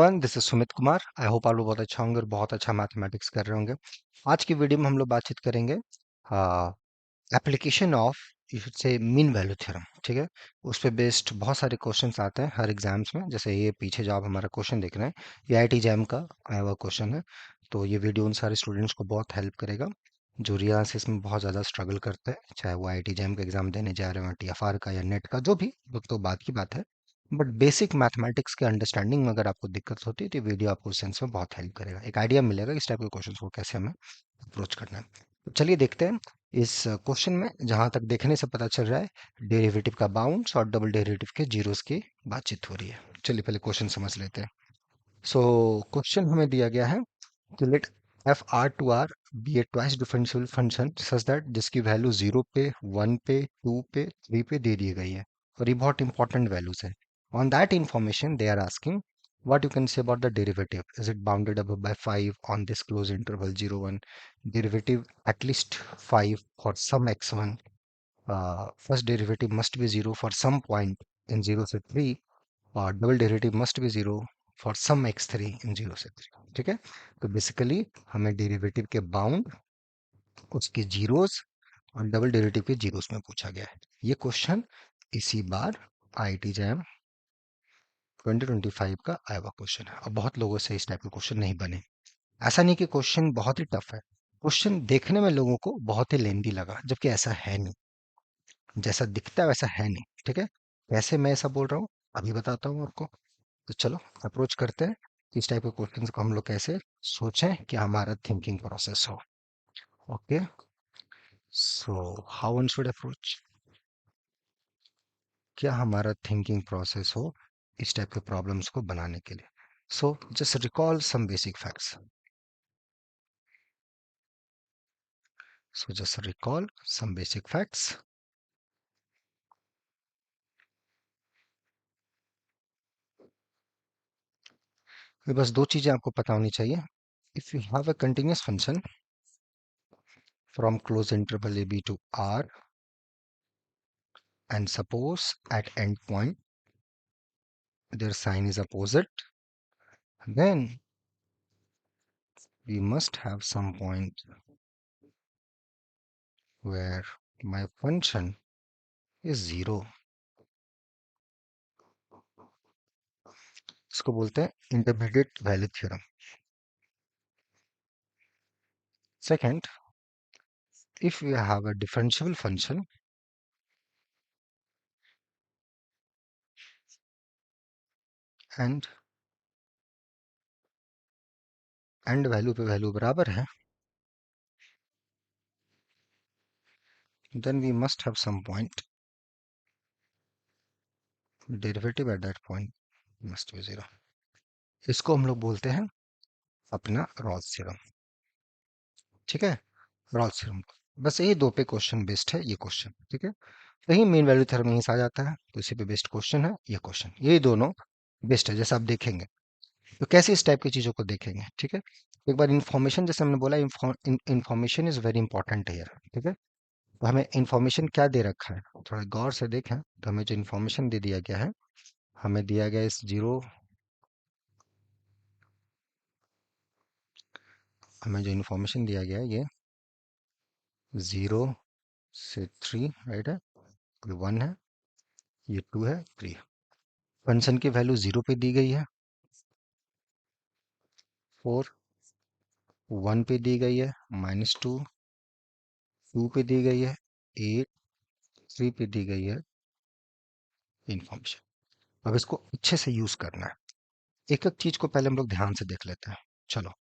Everyone, this is Sumit Kumar. I hope आप लोग बहुत अच्छा होंगे और बहुत अच्छा मैथमेटिक्स कर रहे होंगे। आज की वीडियो में हम लोग बातचीत करेंगे application of you should say mean value theorem. ठीक है, उस पे बेस्ड बहुत सारे क्वेश्चंस आते हैं हर एग्जाम्स में। जैसे ये पीछे जो आप हमारा क्वेश्चन देख रहे हैं, ये आईआईटी जैम का आया हुआ क्वेश्चन है। तो ये वीडियो उन सारे स्टूडेंट्स को बहुत हेल्प करेगा जो रिया से इसमें बहुत ज़्यादा स्ट्रगल करते हैं, चाहे वो आईआईटी जैम का एग्जाम देने जा रहे हो, टीएफआर का या नेट का, जो भी, वो तो बात की बात है। बट बेसिक मैथमेटिक्स के अंडरस्टैंडिंग में अगर आपको दिक्कत होती है तो ये वीडियो आपको उस सेंस में बहुत हेल्प करेगा। एक आइडिया मिलेगा इस टाइप के क्वेश्चंस को कैसे हमें अप्रोच करना है। तो चलिए देखते हैं। इस क्वेश्चन में जहां तक देखने से पता चल रहा है, डेरिवेटिव का बाउंड्स और डबल डेरिवेटिव के जीरोस की बातचीत हो रही है। चलिए पहले क्वेश्चन समझ लेते हैं। सो क्वेश्चन हमें दिया गया है कि let f R to R be a twice differential function such that जिसकी वैल्यू 0 पे, 1 पे, 2 पे, 3 पे दे दी गई है और ये बहुत इंपॉर्टेंट वैल्यूज है। On that information they are asking what you can say about the derivative. Is it bounded above by 5 on this closed interval 0 1? Derivative at least 5 for some x1. First derivative must be 0 for some point in 0 से 3, और double derivative must be 0 for some x3 in 0 से 3। ठीक है, तो basically हमें derivative के bound, उसके zeros और डबल डेरिवेटिव के जीरोस में पूछा गया है। ये क्वेश्चन इसी बार आईआईटी जैम 2025 का आया हुआ क्वेश्चन है और बहुत लोगों से इस टाइप के क्वेश्चन नहीं बने। ऐसा नहीं कि क्वेश्चन बहुत ही टफ है, क्वेश्चन देखने में लोगों को बहुत ही लेंदी लगा, जबकि ऐसा है नहीं। जैसा दिखता है वैसा है नहीं। ठीक है, कैसे मैं ऐसा बोल रहा हूँ अभी बताता हूँ आपको। तो चलो अप्रोच करते हैं कि इस टाइप के क्वेश्चंस को हम लोग कैसे सोचें कि हमारा थिंकिंग प्रोसेस हो। Okay, so how one should approach, क्या हमारा थिंकिंग प्रोसेस हो इस टाइप के प्रॉब्लम्स को बनाने के लिए। So just recall some basic facts. So just recall some basic facts. ये बस दो चीजें आपको पता होनी चाहिए। If you have a continuous function from closed interval a b to r, and suppose at end point their sign is opposite, then we must have some point where my function is zero. इसको बोलते हैं intermediate value theorem. Second, if we have a differentiable function and and value पे value बराबर है, then we must have some point derivative at that point must be zero. इसको हम लोग बोलते हैं अपना रॉल्स थ्योरम। ठीक है, रॉल्स थ्योरम। बस यही दो पे क्वेश्चन बेस्ड है ये क्वेश्चन। ठीक है, यही मेन वैल्यू थ्योरम यहीं से आ जाता है, तो इसी पे बेस्ड क्वेश्चन है ये क्वेश्चन। यही दोनों बेस्ट है जैसे आप देखेंगे। तो कैसे इस टाइप की चीजों को देखेंगे। ठीक है, एक बार इन्फॉर्मेशन, जैसे हमने बोला, information is very important here. ठीक है, तो हमें इन्फॉर्मेशन क्या दे रखा है, थोड़ा गौर से देखें। तो हमें जो इन्फॉर्मेशन दे दिया गया है, हमें दिया गया इस जीरो, हमें जो इन्फॉर्मेशन दिया गया है ये 0 से 3, राइट है। ये 1 है, ये 2 है, 3। फंक्शन की वैल्यू 0 पे दी गई है, 4, 1 पे दी गई है, -2, 2 पे दी गई है, 8, 3 पे दी गई है इन्फॉर्मेशन। अब इसको अच्छे से यूज करना है। एक एक चीज को पहले हम लोग ध्यान से देख लेते हैं। चलो,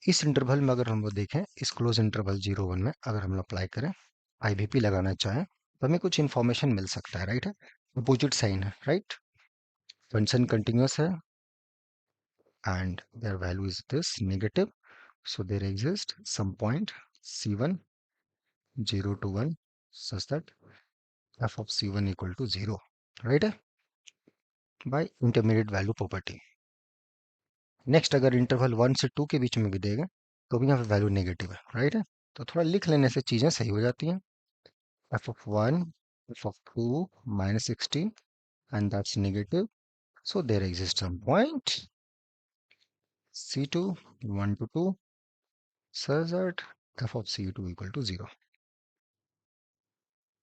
इस इंटरवल में अगर हम लोग देखें, इस क्लोज इंटरवल 0 1 में अगर हम लोग अप्लाई करें, आईवीपी लगाना चाहें, तो हमें कुछ इन्फॉर्मेशन मिल सकता है, राइट है। अपोजिट साइन है, राइट। फंक्शन कंटिन्यूअस है and their value is this negative, so there exists some point c1 0 to 1 such that f of c1 equal to 0, right है, by intermediate value property। Next अगर interval 1 से 2 के बीच में भी देगा तो भी यहाँ पे वैल्यू नेगेटिव है, राइट है। तो थोड़ा लिख लेने से चीजें सही हो जाती हैं। f of 1, f of 2 -16 and that's negative, so there exists some point C2 1 to 2 such that f of C2 equal to 0.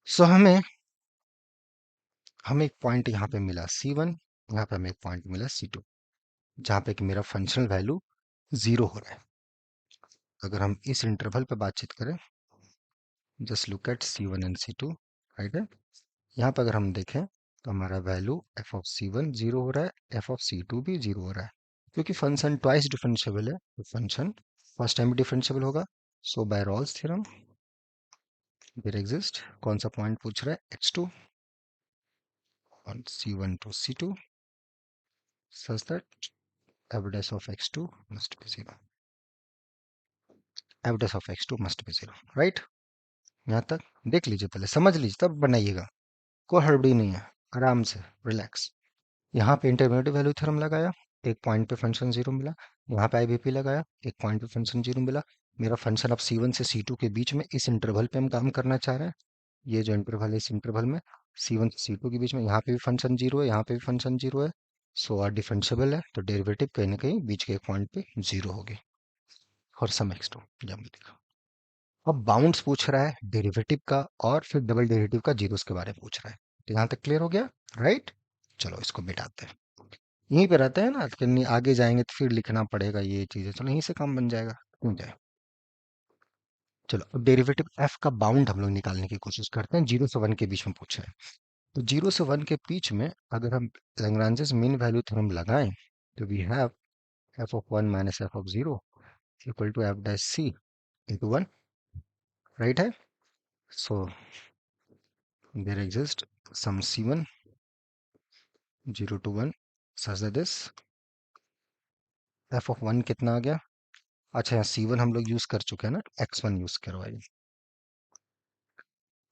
सो हमें एक पॉइंट यहाँ पे मिला C1, यहाँ पे हमें एक पॉइंट मिला C2, जहाँ पे कि मेरा फंक्शनल वैल्यू 0 हो रहा है। अगर हम इस इंटरवल पे बातचीत करें, just look at C1 and C2, right है। यहाँ पे अगर हम देखें तो हमारा वैल्यू f of C1 0 हो रहा है, f of C2 भी 0 हो रहा है, क्योंकि फंक्शन ट्वाइस डिफरेंशिएबल है तो फंक्शन फर्स्ट टाइम भी डिफरेंशिएबल होगा। So by Rolle's theorem there exist, कौन सा पॉइंट पूछ रहा है, x2 on C1 to C2 such that f dash of x2 must be 0, f dash of x2 must be 0, right. यहाँ तक देख लीजिए, पहले समझ लीजिए तब बनाइएगा, कोई हड़बड़ी नहीं है, आराम से रिलैक्स। यहाँ पे इंटरमीडिएट वैल्यू थ्योरम लगाया, एक पॉइंट पे फंक्शन 0 मिला। यहाँ पे आईवीपी लगाया, एक पॉइंट पे फंक्शन 0 मिला। मेरा फंक्शन अब C1 से C2 के बीच में इस इंटरवल पे हम काम करना चाह रहे हैं। ये जो इंटरवल है, इस इंटरवल में C1 से C2 के बीच में, यहाँ पे भी फंक्शन 0 है, यहाँ पे भी फंक्शन 0 है। सो आर डिफरेंशिएबल है, तो डेरिवेटिव कहीं ना कहीं बीच के एक पॉइंट पे 0 होगी फॉर सम x2, जब भी देखा। अब बाउंड्स पूछ रहा है डेरिवेटिव का और फिर डबल डेरिवेटिव का जीरोस के बारे में पूछ रहा है। तो यहाँ तक क्लियर हो गया, राइट। चलो इसको मिटाते हैं, यहीं पे रहते हैं ना, कि नहीं आगे जाएंगे तो फिर लिखना पड़ेगा ये चीजें, चलो यहीं से काम बन जाएगा, क्यों जाए। चलो अब डेरिवेटिव एफ का बाउंड हम लोग निकालने की कोशिश करते हैं, 0 से 1 के बीच में पूछा है। तो 0 से 1 के बीच में अगर हम लैग्रांजेस मीन वैल्यू थ्योरम लगाएं, तो we have f of 1 minus f of 0 equal to f dash c into 1, right है। So there exist some C1 0 to 1 such that this f of 1 कितना आ गया। अच्छा यहाँ C1 हम लोग यूज कर चुके हैं ना, x1 यूज करवाइए।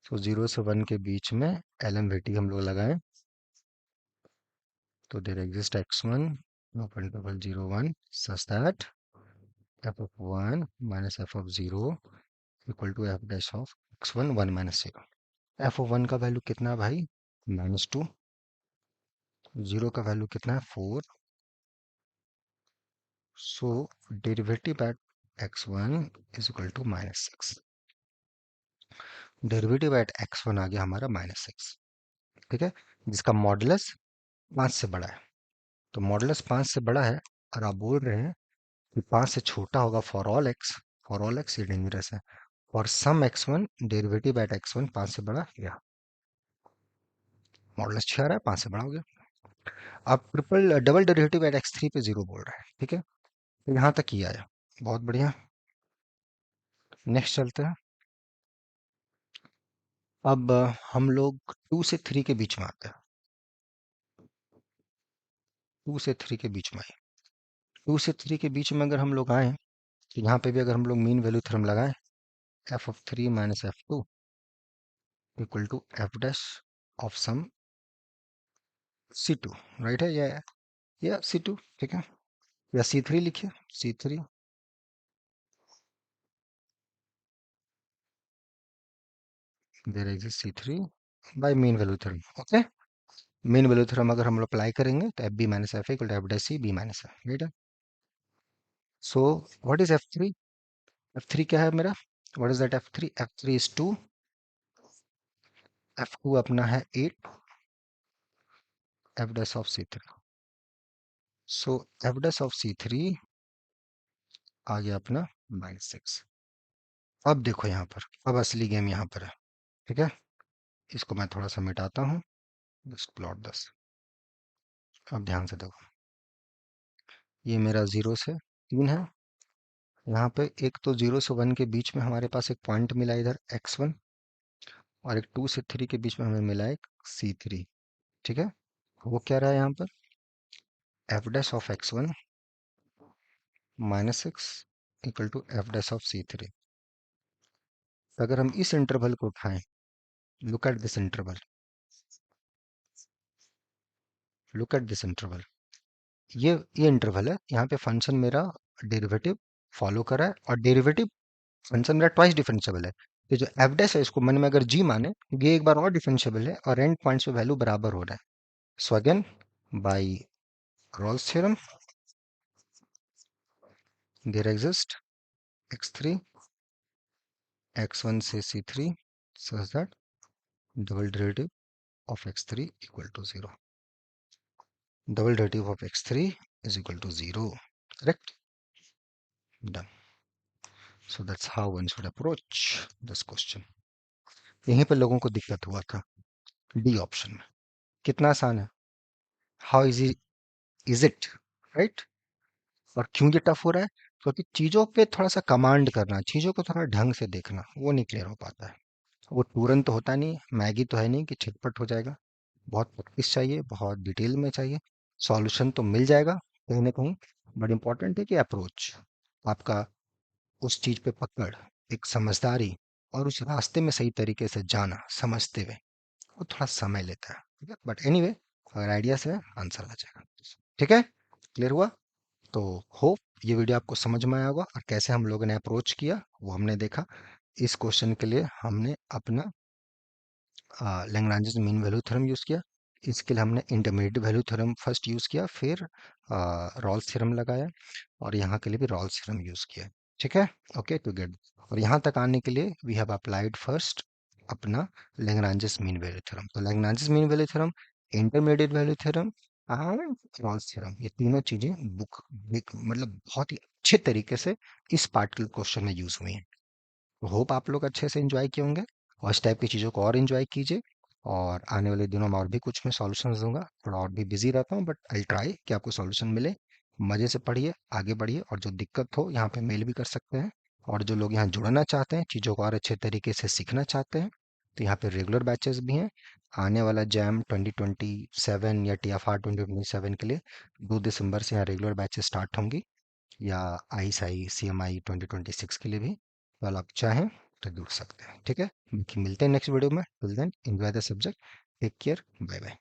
तो 0 से 1 के बीच में LMVT हम लोग लगाएं, तो there exist x1 0.001 such that f of 1 minus f of 0 equal to f dash of x1 1 minus 0। f of 1 का वैल्यू कितना है भाई, -2। 0 का वैल्यू कितना है, 4। So derivative at x1 is equal to -6। Derivative at x1 आ गया हमारा -6, ठीक है, जिसका मॉडुलस 5 से बड़ा है। तो मॉडुलस 5 से बड़ा है और आप बोल रहे हैं कि 5 से छोटा होगा फॉर ऑल एक्स ये डेंजरस है। For some x1 derivative at x1 5 से बड़ा या मॉडुलस 6 आ रहा है, 5 से बड़ा हो गया। अब triple double derivative eight x3 पे 0 बोल रहा है, ठीक है। तो यहाँ तक ही आया, बहुत बढ़िया। नेक्स्ट चलते हैं। अब हम लोग 2 से 3 के बीच में आते हैं। 2 से 3 के बीच में आए, 2 से 3 के बीच में अगर हम लोग आए, तो यहाँ पे भी अगर हम लोग मीन वैल्यू थ्योरम लगाएं, f of 3 minus f two equal to f dash of some C2, right है, या C2, ठीक है, या C3 लिखिए, C3। There exist C3 by mean value theorem, okay. Mean value theorem अगर हम लोग अप्लाई करेंगे तो f b minus f equal to f dash c b minus f, right है। So what is F3? F3 क्या है मेरा, what is that F3? F3 is 2, F2 अपना है 8, F dash of C3। So F dash of C3 आ गया अपना -6। अब देखो यहाँ पर, अब असली गेम यहाँ पर है, ठीक है। इसको मैं थोड़ा सा मिटाता हूँ, जस्ट प्लॉट दिस। अब ध्यान से देखो, ये मेरा 0 से 3 है। यहाँ पे एक तो 0 से 1 के बीच में हमारे पास एक पॉइंट मिला इधर x1, और एक 2 से 3 के बीच में हमें मिला एक C3, ठीक है। वो क्या रहा है यहाँ पर, f dash of x1 -6 equal to f dash of C3। अगर हम इस इंटरवल को उठाएं, look at this interval, look at this interval, ये इंटरवल है, यहाँ पे फंक्शन मेरा डेरिवेटिव फॉलो कर रहा है, और डेरिवेटिव फंक्शन मेरा ट्वाइस डिफरेंशिएबल है। तो जो एफ डैश है इसको मन में अगर जी माने, ये एक बार और डिफरेंशिएबल है और एंड पॉइंट्स पे वैल्यू बराबर हो रहा है। So again by Rolle's theorem there exist x3 x1 से c3 such that double derivative of x3 equal to 0. Double derivative of x3 is equal to 0. Correct? Done. So that's how one should approach this question. यहीं पर लोगों को दिक्कत हुआ था D option में. कितना आसान है. How easy is it, right. और क्यों ये टफ हो रहा है? क्योंकि चीजों पे थोड़ा सा कमांड करना, चीजों को थोड़ा ढंग से देखना, वो नहीं क्लियर हो पाता है. वो तुरंत तो होता नहीं, मैगी तो है नहीं कि झटपट हो जाएगा. बहुत प्रैक्टिस चाहिए, बहुत डिटेल में चाहिए. सॉल्यूशन तो मिल जाएगा कहीं ना कहीं, बट इंपॉर्टेंट है कि अप्रोच आपका, उस चीज पे पकड़, एक समझदारी, और उस रास्ते में सही तरीके से जाना समझते हुए, वो थोड़ा समय लेता है. ठीक है, बट एनीवे, अगर आइडिया से आंसर आ जाएगा. ठीक है, क्लियर हुआ? तो होप ये वीडियो आपको समझ में आया होगा, और कैसे हम लोगों ने अप्रोच किया वो हमने देखा. इस क्वेश्चन के लिए हमने अपना Lagrange mean value theorem use किया. इसके लिए हमने intermediate value theorem first use किया, फिर रॉल्स थ्योरम लगाया, और यहाँ के लिए भी रॉल्स थ्योरम यूज किया. ठीक है, ओके टू गेट. और यहाँ तक आने के लिए वी हैव अप्लाइड फर्स्ट अपना लैग्रांज मीन वैल्यू थ्योरम. तो Lagrange mean value theorem, intermediate value theorem and Rolle's theorem, ये तीनों चीजें बुक मतलब बहुत ही अच्छे तरीके से इस पार्टिकुलर क्वेश्चन में यूज हुई हैं. होप आप लोग अच्छे से एंजॉय किए होंगे, और इस टाइप की चीज़ों को और एंजॉय कीजिए. और आने वाले दिनों में और भी कुछ मैं सॉल्यूशंस दूंगा. थोड़ा और भी बिजी रहता हूँ, बट आई ट्राई कि आपको सॉल्यूशन मिले. मज़े से पढ़िए, आगे बढ़िए, और जो दिक्कत हो यहाँ पे मेल भी कर सकते हैं. और जो लोग यहाँ जुड़ना चाहते हैं, चीज़ों को और अच्छे तरीके से सीखना चाहते हैं, तो यहाँ पे रेगुलर बैचेस भी हैं. आने वाला जैम 2027 या TFR 2027 के लिए 2 दिसंबर से यहाँ रेगुलर बैचेस स्टार्ट होंगी, या ISI CMI 2026 के लिए भी. तो अगर आप चाहें तो जुड़ सकते हैं. ठीक है, बाकी मिलते हैं नेक्स्ट वीडियो में. Till then enjoy the subject. Take care, bye bye.